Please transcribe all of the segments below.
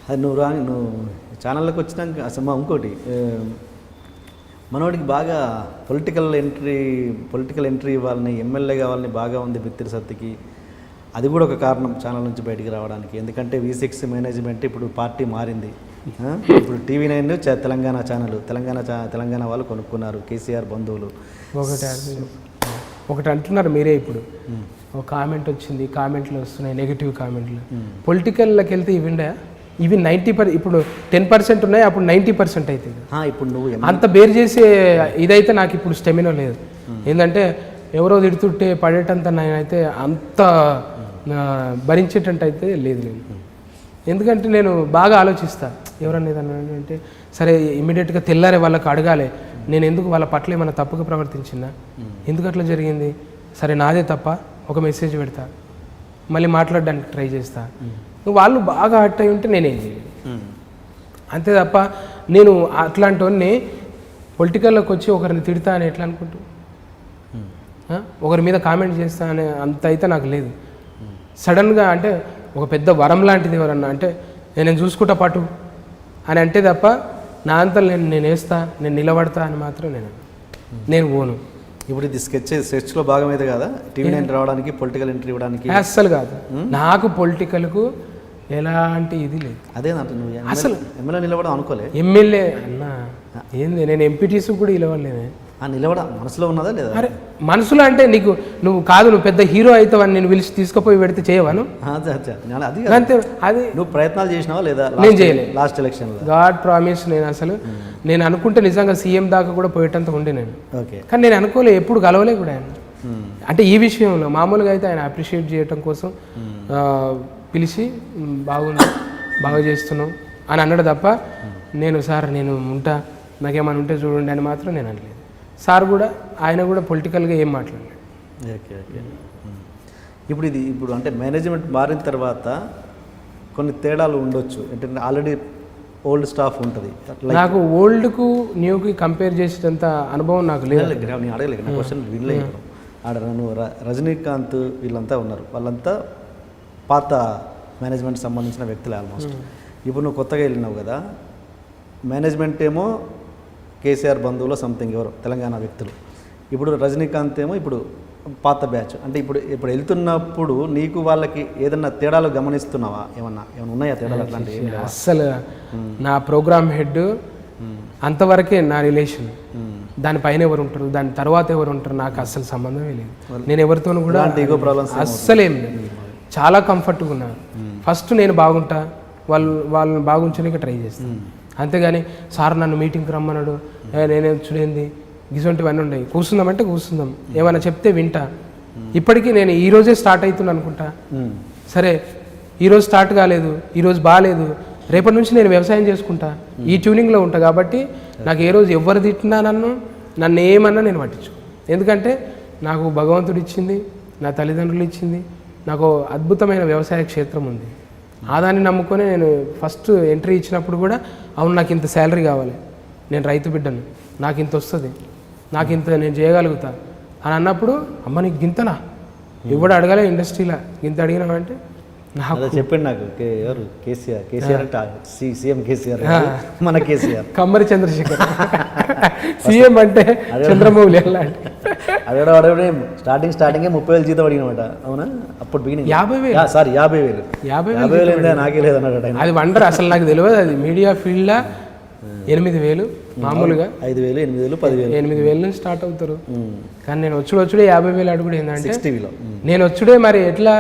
అది నువ్వు ఛానల్లోకి వచ్చినాక అసలు ఇంకోటి మనోడికి బాగా పొలిటికల్ ఎంట్రీ ఇవ్వాలని, ఎమ్మెల్యే కావాలని బాగా ఉంది బిత్తిరి సత్తికి. అది కూడా ఒక కారణం ఛానల్ నుంచి బయటికి రావడానికి. ఎందుకంటే V6 మేనేజ్మెంట్ ఇప్పుడు పార్టీ మారింది. ఇప్పుడు TV9 తెలంగాణ ఛానల్, తెలంగాణ వాళ్ళు కొనుక్కున్నారు, కేసీఆర్ బంధువులు. ఒకటి అంటున్నారు మీరే, ఇప్పుడు ఒక కామెంట్ వచ్చింది, కామెంట్లు వస్తున్నాయి, నెగిటివ్ కామెంట్లు. పొలిటికల్లోకి వెళ్తే ఇవి 90%, ఇప్పుడు 10% ఉన్నాయి, అప్పుడు 90% అవుతుంది. ఇప్పుడు నువ్వు అంత బేర్ చేసే ఇదైతే నాకు ఇప్పుడు స్టెమినో లేదు. ఏంటంటే ఎవరో తిడుతుంటే పడేటంత నేనైతే అంత భరించేటట్టు అయితే లేదు నేను. ఎందుకంటే నేను బాగా ఆలోచిస్తా, ఎవరన్నా ఏదన్నా అంటే సరే ఇమ్మీడియట్గా తెల్లారే వాళ్ళకి అడగాలి, నేను ఎందుకు వాళ్ళ పట్ల ఏమైనా తప్పుగా ప్రవర్తించినా, ఎందుకు అట్లా జరిగింది, సరే నాదే తప్ప ఒక మెసేజ్ పెడతా, మళ్ళీ మాట్లాడడానికి ట్రై చేస్తా. వాళ్ళు బాగా హర్ట్ అయి ఉంటే నేనేం చేయలేదు, అంతే తప్ప నేను అట్లాంటి వాడిని పొలిటికల్లోకి వచ్చి ఒకరిని తిడతా అని ఎట్లా అనుకుంటూ ఒకరి మీద కామెంట్ చేస్తా అనే అంత అయితే నాకు లేదు. సడన్గా అంటే ఒక పెద్ద వరం లాంటిది ఎవరన్నా అంటే నేను చూసుకుంటా పాటు అని అంటే తప్ప నా అంతా నేను వేస్తా, నేను నిలబడతా అని మాత్రం నేను పోను. ఇప్పుడు ఇది స్కెచ్లో భాగం అయితే కదా TV9 రావడానికి, పొలిటికల్ ఎంట్రీ ఇవ్వడానికి? అస్సలు కాదు, నాకు పొలిటికల్కు ఎలాంటి ఇది లేదు. అదే నువ్వు అసలు ఎమ్మెల్యే నిలబడం అనుకోలే? ఎమ్మెల్యే అన్నా ఏంది, నేను ఎంపీటీసీ కూడా నిలవలేనే. నిలబడం మనసులో ఉన్నదా లేదా? అరే మనసులో అంటే నువ్వు పెద్ద హీరో అవుతావని నేను పిలిచి తీసుకుపోయి పెడితే చేయవాను? అంతే. అది నువ్వు ప్రయత్నాలు చేసినావా లేదా? నేను చేయలేదు లాస్ట్ ఎలక్షన్. గాడ్ ప్రామిస్, నేను అనుకుంటే నిజంగా సీఎం దాకా కూడా పోయేటంత ఉండే నేను. కానీ నేను అనుకోలే, ఎప్పుడు కలవలే కూడా ఆయన. అంటే ఈ విషయంలో మామూలుగా అయితే ఆయన అప్రిషియేట్ చేయటం కోసం పిలిచి బాగుంది, బాగా చేస్తున్నావు అని అన్నాడు తప్ప నేను సార్ నేను ఉంటా, నాకేమైనా ఉంటే చూడండి అని మాత్రం నేను అనలేదు. సార్ కూడా ఆయన కూడా పొలిటికల్గా ఏం మాట్లాడలేదు. ఓకే. ఇప్పుడు అంటే మేనేజ్మెంట్ మారిన తర్వాత కొన్ని తేడాలు ఉండొచ్చు, అంటే ఆల్రెడీ ఓల్డ్ స్టాఫ్ ఉంటుంది. నాకు ఓల్డ్కు న్యూకి కంపేర్ చేసేటంత అనుభవం నాకు లేదు. నేను అడగలేదు, నా క్వశ్చన్ వినలేదు. రజనీకాంత్ వీళ్ళంతా ఉన్నారు, వాళ్ళంతా పాత మేనేజ్మెంట్ సంబంధించిన వ్యక్తులే ఆల్మోస్ట్. ఇప్పుడు నువ్వు కొత్తగా వెళ్ళినావు కదా, మేనేజ్మెంట్ ఏమో కేసీఆర్ బంధువులో సంథింగ్ ఎవరు తెలంగాణ వ్యక్తులు, ఇప్పుడు రజనీకాంత్ ఏమో ఇప్పుడు పాత బ్యాచ్. అంటే ఇప్పుడు వెళ్తున్నప్పుడు నీకు వాళ్ళకి ఏదన్నా తేడాలు గమనిస్తున్నావా? ఏమన్నా ఉన్నాయా తేడాలు అట్లాంటివి? అస్సలు నా ప్రోగ్రామ్ హెడ్ అంతవరకే నా రిలేషన్, దానిపైన ఎవరు ఉంటారు, దాని తర్వాత ఎవరు ఉంటారు నాకు అస్సలు సంబంధమే లేదు. నేను ఎవరితోనూ కూడా అస్సలేం లేదు, చాలా కంఫర్ట్గా ఉన్నారు. ఫస్ట్ నేను బాగుంటా, వాళ్ళని బాగుంచడానికి ట్రై చేస్తాను, అంతేగాని సార్ నన్ను మీటింగ్కి రమ్మన్నాడు నేనేం చూడేంది గిసొంటివన్నీ ఉండేవి. కూర్చుందామంటే కూర్చుందాం, ఏమైనా చెప్తే వింటా. ఇప్పటికీ నేను ఈరోజే స్టార్ట్ అవుతున్నా అనుకుంటా, సరే ఈరోజు స్టార్ట్ కాలేదు, ఈరోజు బాగాలేదు, రేపటి నుంచి నేను వ్యవసాయం చేసుకుంటా, ఈ ట్యూనింగ్లో ఉంటా. కాబట్టి నాకు ఏ రోజు ఎవరు తిట్టినా నన్ను ఏమన్నా నేను పట్టించు. ఎందుకంటే నాకు భగవంతుడు ఇచ్చింది, నా తల్లిదండ్రులు ఇచ్చింది, నాకు అద్భుతమైన వ్యవసాయ క్షేత్రం ఉంది. ఆదాన్ని నమ్ముకొని నేను ఫస్ట్ ఎంట్రీ ఇచ్చినప్పుడు కూడా అవును నాకు ఇంత శాలరీ కావాలి, నేను రైతు బిడ్డను, నాకు ఇంత వస్తుంది, నాకు ఇంత నేను చేయగలుగుతా అని అన్నప్పుడు అమ్మ నీకు గింతనా ఎవడు అడగలే ఇండస్ట్రీలో, గింత అడిగినామంటే నాకు చెప్పండి. నాకు ఎవరు కేసీఆర్ అంటే సీఎం కేసీఆర్, మన కేసీఆర్ కమ్మరి చంద్రశేఖర్ సీఎం అంటే చంద్రబాబు అడగడే స్టార్టింగ్ 30,000 జీతం అడిగినమాట. అవునా? అప్పుడు బిగినింగ్ 50,000 సారీ 50,000 నాకే లేదన్నాడు. అది వండర్, అసలు నాకు తెలియదు. అది మీడియా ఫీల్డ్లో 8,000 మామూలుగా 5,000 8,000 10,000 8,000 నుంచి స్టార్ట్ అవుతారు. కానీ నేను వచ్చుడే 50,000 అడుగుడు ఏంటంటే 60లో నేను వచ్చుడే మరి ఎట్లా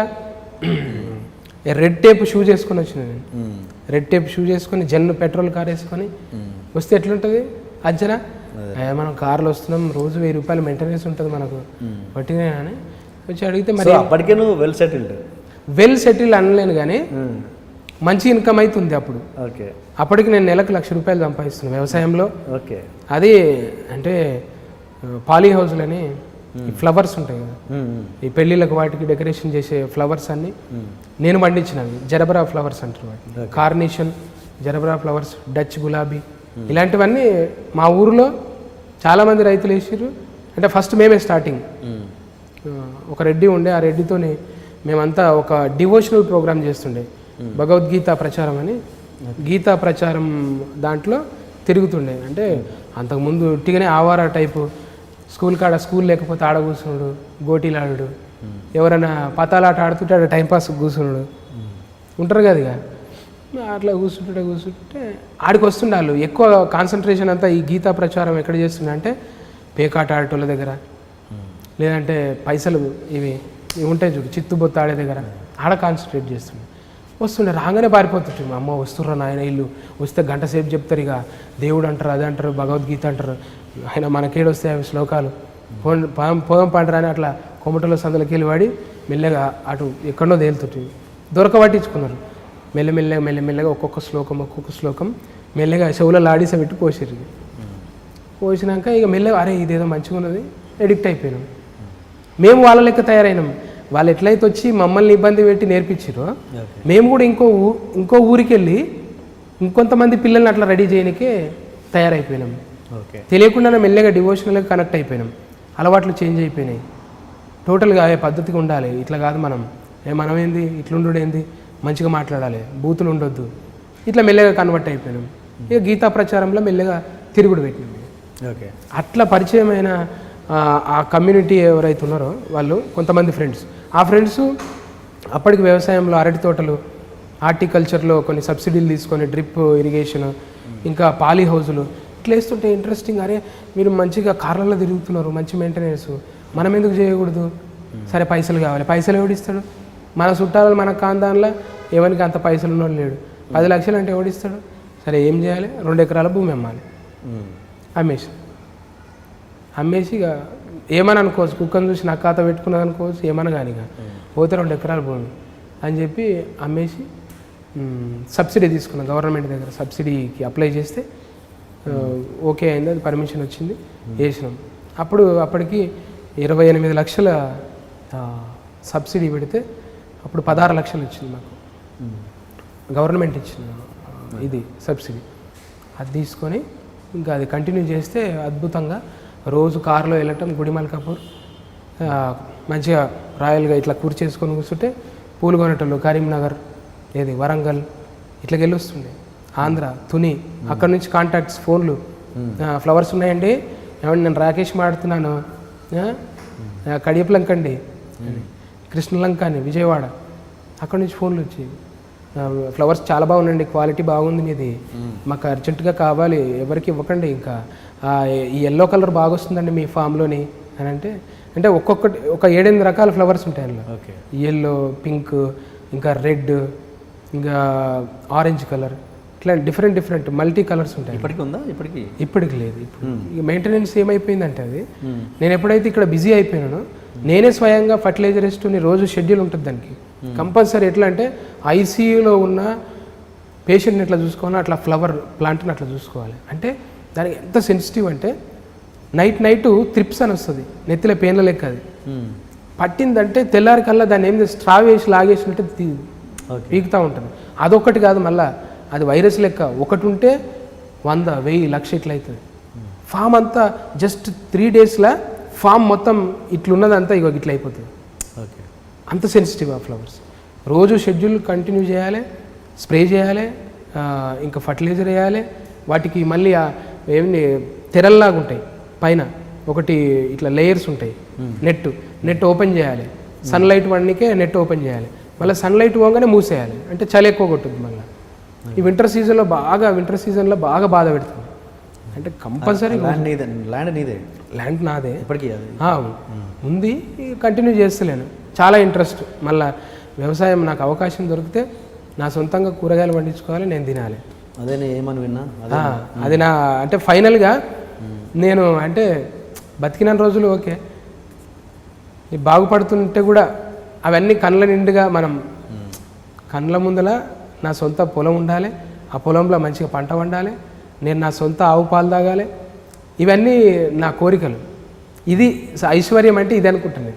రెడ్ టేప్ షూ చేసుకొని వచ్చిన నేను. రెడ్ టేప్ షూ చేసుకొని పెట్రోల్ కార్ వేసుకొని వస్తే ఎట్లుంటుంది అంచనా? మనం కార్లో వస్తున్నాం, రోజు 1,000 రూపాయలు మెయింటెనెన్స్ ఉంటుంది మనకు, పట్టినే అని వచ్చి అడిగితే మరి అప్పటికే నువ్వు వెల్ సెటిల్డ్ అనలేను కానీ మంచి ఇన్కమ్ అవుతుంది అప్పుడు. అప్పటికి నేను నెలకు 1,00,000 రూపాయలు సంపాదిస్తున్నాను వ్యవసాయంలో. అది అంటే పాలీ హౌస్లని ఫ్లవర్స్ ఉంటాయి కదా, ఈ పెళ్ళిళ్ళకి వాటికి డెకరేషన్ చేసే ఫ్లవర్స్ అన్ని నేను పండించినవి. జరబరా ఫ్లవర్స్ అంటారు వాటిని, కార్నిషన్, జరబరా ఫ్లవర్స్, డచ్ గులాబీ, ఇలాంటివన్నీ మా ఊరిలో చాలామంది రైతులు వేసారు. అంటే ఫస్ట్ మేమే స్టార్టింగ్. ఒక రెడ్డి ఉండే, ఆ రెడ్డితోని మేమంతా ఒక డివోషనల్ ప్రోగ్రామ్ చేస్తుండే, భగవద్గీత ప్రచారం అని. గీతా ప్రచారం దాంట్లో తిరుగుతుండే. అంటే అంతకుముందు ఉట్టిగానే ఆవారా టైపు స్కూల్ లేకపోతే ఆడ కూర్చున్నాడు, గోటీలు ఆడు, ఎవరైనా పతాలాట ఆడుతుంటే ఆడ టైంపాస్ కూర్చున్నాడు ఉంటారు కదా. ఇక అట్లా కూర్చుంటే ఆడికి వస్తుండే వాళ్ళు. ఎక్కువ కాన్సన్ట్రేషన్ అంతా ఈ గీతా ప్రచారం ఎక్కడ చేస్తుండే అంటే పేకాట ఆడేటోళ్ళ దగ్గర, లేదంటే పైసలు ఇవి ఉంటాయి చూడు చిత్తుబొత్త ఆడే దగ్గర, ఆడ కాన్సన్ట్రేట్ వస్తుండే. రాగానే పారిపోతుంటే మా అమ్మ వస్తుర్రా నాయన ఇల్లు వస్తే గంట సేపు చెప్తారు, ఇక దేవుడు అంటారు, అది అంటారు, భగవద్గీత అంటారు, ఆయన మనకేడొస్తాయి అవి శ్లోకాలు, పోదాం పంటరా అని అట్లా కొమ్మటలో సందులకి వెళ్ళి వాడి మెల్లగా అటు ఎక్కడో తేలుతుంటుంది. దొరకబట్టించుకున్నారు. మెల్లమెల్లగా ఒక్కొక్క శ్లోకం మెల్లగా చెవులలో ఆడిస పెట్టి పోసిరు. పోసినాక ఇక మెల్లగా అరే ఇదేదో మంచిగా ఉన్నది ఎడిక్ట్ అయిపోయినాం. మేము వాళ్ళ లెక్క తయారైనాం. వాళ్ళు ఎట్లయితే వచ్చి మమ్మల్ని ఇబ్బంది పెట్టి నేర్పించారో మేము కూడా ఇంకో ఊరికి వెళ్ళి ఇంకొంతమంది పిల్లల్ని అట్లా రెడీ చేయడానికే తయారైపోయినాం. తెలియకుండానే మెల్లగా డివోషనల్గా కనెక్ట్ అయిపోయినాం. అలవాట్లు చేంజ్ అయిపోయినాయి. టోటల్గా పద్ధతిగా ఉండాలి, ఇట్లా కాదు మనం ఏంది ఇట్లుండు ఏంది, మంచిగా మాట్లాడాలి, బూతులు ఉండొద్దు, ఇట్లా మెల్లగా కన్వర్ట్ అయిపోయినాం. ఇక గీతా ప్రచారంలో మెల్లగా తిరుగుడు పెట్టినాం. అట్లా పరిచయమైన ఆ కమ్యూనిటీ ఎవరైతే ఉన్నారో వాళ్ళు కొంతమంది ఫ్రెండ్స్, ఆ ఫ్రెండ్స్ అప్పటికి వ్యవసాయంలో అరటి తోటలు, హార్టికల్చర్లో కొన్ని సబ్సిడీలు తీసుకొని డ్రిప్ ఇరిగేషన్, ఇంకా పాలీ హౌజులు ఇట్లా వేస్తుంటే ఇంట్రెస్టింగ్. అరే మీరు మంచిగా కార్లలో తిరుగుతున్నారు, మంచి మెయింటెనెన్స్, మనం ఎందుకు చేయకూడదు? సరే పైసలు కావాలి, పైసలు ఎవడిస్తాడు? మన చుట్టాలు మన కాందాన్లో ఎవరికి అంత పైసలు ఉన్నోడు లేడు. 10 లక్షలు అంటే ఎవడిస్తాడు? సరే ఏం చేయాలి? 2 ఎకరాల భూమి అమ్మాలి. అమ్మేసి ఇక ఏమని అనుకోవచ్చు, కుక్కను చూసి నా ఖాతా పెట్టుకున్నది అనుకోవచ్చు, ఏమన్నా కానీ ఇక పోతే 2 ఎకరాల భూమి అని చెప్పి అమ్మేసి సబ్సిడీ తీసుకున్నాం. గవర్నమెంట్ దగ్గర సబ్సిడీకి అప్లై చేస్తే ఓకే అయింది, అది పర్మిషన్ వచ్చింది, వేసినాం. అప్పటికి 28 లక్షల సబ్సిడీ పెడితే అప్పుడు 16 లక్షలు వచ్చింది మాకు, గవర్నమెంట్ ఇచ్చింది ఇది సబ్సిడీ. అది తీసుకొని ఇంకా అది కంటిన్యూ చేస్తే అద్భుతంగా రోజు కారులో వెళ్ళటం, గుడిమల్కాపూర్ మంచిగా రాయల్గా ఇట్లా కూర్చేసుకొని కూర్చుంటే పూలు కొనేటోళ్ళు కరీంనగర్, వరంగల్ ఇట్లా వెళ్ళి వస్తుండే, ఆంధ్ర, తుని, అక్కడ నుంచి కాంటాక్ట్స్, ఫోన్లు, ఫ్లవర్స్ ఉన్నాయండి, ఏమంటే నేను రాకేష్ మాడుతున్నాను, కడియప్లంక అండి, కృష్ణలంక అని విజయవాడ, అక్కడ నుంచి ఫోన్లు వచ్చేవి. ఫ్లవర్స్ చాలా బాగున్నాయండి, క్వాలిటీ బాగుంది మీది, మాకు అర్జెంటుగా కావాలి, ఎవరికి ఇవ్వకండి, ఇంకా ఈ ఎల్లో కలర్ బాగా వస్తుందండి మీ ఫామ్లోని అని అంటే ఒక్కొక్కటి ఒక 7-8 రకాల ఫ్లవర్స్ ఉంటాయి అందులో. ఎల్లో, పింక్, ఇంకా రెడ్, ఇంకా ఆరెంజ్ కలర్, ఇట్లా డిఫరెంట్ మల్టీ కలర్స్ ఉంటాయి. ఇప్పటికి లేదు. ఇప్పుడు మెయింటెనెన్స్ ఏమైపోయిందంటే అది నేను ఎప్పుడైతే ఇక్కడ బిజీ అయిపోయినానో నేనే స్వయంగా ఫర్టిలైజరిస్ట్ని రోజు షెడ్యూల్ ఉంటుంది దానికి కంపల్సరీ. ఎట్లా అంటే ఐసీయూలో ఉన్న పేషెంట్ని ఎట్లా చూసుకోవాలో అట్లా ఫ్లవర్ ప్లాంట్ని అట్లా చూసుకోవాలి. అంటే దానికి ఎంత సెన్సిటివ్ అంటే నైట్ త్రిప్స్ అని వస్తుంది, నెత్తిలో పేన్ల లెక్క, అది పట్టిందంటే తెల్లారి కల్లా దాన్ని ఏం స్ట్రా వేసి లాగేసినట్టు పీకుతూ ఉంటుంది. అదొక్కటి కాదు, మళ్ళీ అది వైరస్ లెక్క, ఒకటి ఉంటే 100, 1000, 1,00,000 ఇట్లా అవుతుంది. ఫామ్ అంతా జస్ట్ 3 డేస్లో ఫామ్ మొత్తం ఇట్లున్నదంతా ఇట్లా అయిపోతుంది. అంత సెన్సిటివ్ ఆ ఫ్లవర్స్. రోజు షెడ్యూల్ కంటిన్యూ చేయాలి, స్ప్రే చేయాలి, ఇంకా ఫర్టిలైజర్ వేయాలి. వాటికి మళ్ళీ ఏమి తెరల్లాగా ఉంటాయి, పైన ఒకటి ఇట్లా లేయర్స్ ఉంటాయి, నెట్ ఓపెన్ చేయాలి, సన్లైట్ వాడినికే నెట్ ఓపెన్ చేయాలి, మళ్ళీ సన్లైట్ పోగానే మూసేయాలి, అంటే చలి ఎక్కువ కొట్టుద్ది. మళ్ళీ ఈ వింటర్ సీజన్లో బాగా బాధ పెడుతుంది. అంటే కంపల్సరీ ల్యాండ్ నాదే ఇప్పటికీ ఉంది, కంటిన్యూ చేస్తలేను, చాలా ఇంట్రెస్ట్. మళ్ళీ వ్యవసాయం నాకు అవకాశం దొరికితే నా సొంతంగా కూరగాయలు పండించుకోవాలి, నేను తినాలి. అదే ఏమని విన్నా, అది నా అంటే ఫైనల్గా నేను అంటే బతికిన రోజులు ఓకే, బాగుపడుతుంటే కూడా అవన్నీ కళ్ళ నిండుగా మనం కళ్ళ ముందల నా సొంత పొలం ఉండాలి, ఆ పొలంలో మంచిగా పంట వండాలి, నేను నా సొంత ఆవు పాలు తాగాలి, ఇవన్నీ నా కోరికలు. ఇది ఐశ్వర్యం అంటే ఇది అనుకుంటాను.